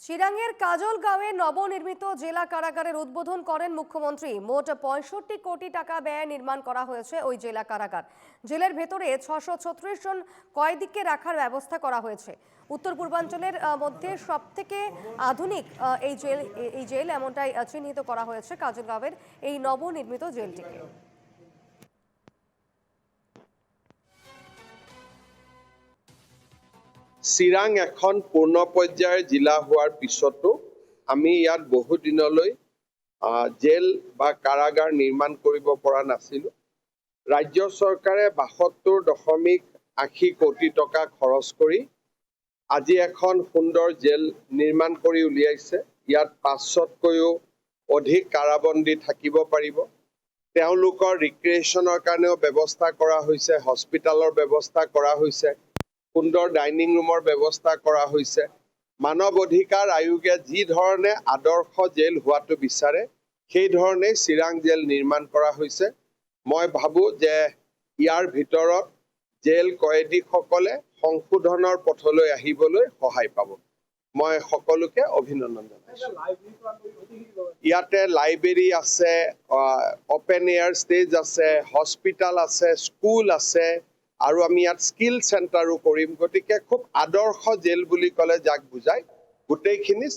চিরাঙের কাজলগাঁওয়ে নবনির্মিত জেলা কারাগারের উদ্বোধন করেন মুখ্যমন্ত্রী। মোট ৬৫ কোটি টাকা ব্যয়ে নির্মাণ করা হয়েছে ওই জেলা কারাগার। জেলের ভেতরে ৬৩৬ জন কয়েদিকে রাখার ব্যবস্থা করা হয়েছে। উত্তর পূর্বাঞ্চলের মধ্যে সবথেকে আধুনিক এই জেল এমনটাই চিহ্নিত করা হয়েছে কাজলগাঁওয়ের এই নবনির্মিত জেলটিকে। চিৰাং এখন পূৰ্ণ পৰ্যায়ৰ জিলা হোৱাৰ পিছতো আমি ইয়াত বহু দিনলৈ জেল বা কাৰাগাৰ নিৰ্মাণ কৰিব পৰা নাছিলোঁ। ৰাজ্য চৰকাৰে ৭২.৮০ কোটি টকা খৰচ কৰি আজি এখন সুন্দৰ জেল নিৰ্মাণ কৰি উলিয়াইছে। ইয়াত ৫০০তকৈও অধিক কাৰাবন্দী থাকিব পাৰিব। তেওঁলোকৰ ৰিক্ৰিয়েশ্যনৰ কাৰণেও ব্যৱস্থা কৰা হৈছে, হস্পিটেলৰ ব্যৱস্থা কৰা হৈছে, সুন্দৰ ডাইনিং ৰুমৰ ব্যৱস্থা কৰা হৈছে। মানৱ অধিকাৰ আয়োগে যি ধৰণে আদৰ্শ জেল হোৱাটো বিচাৰে সেই ধৰণে চিৰাং জেল নিৰ্মাণ কৰা হৈছে। মই ভাবোঁ যে ইয়াৰ ভিতৰত জেল কয়েদীসকলে সংশোধনৰ পথলৈ আহিবলৈ সহায় পাব। মই সকলোকে অভিনন্দন জনাইছোঁ। ইয়াতে লাইব্ৰেৰী আছে, অপেন এয়াৰ ষ্টেজ আছে, হস্পিটেল আছে, স্কুল আছে, আৰু আমি ইয়াত স্কিল চেণ্টাৰো কৰিম। গতিকে খুব আদৰ্শ জেল বুলি ক'লে যাক বুজায় গোটেইখিনি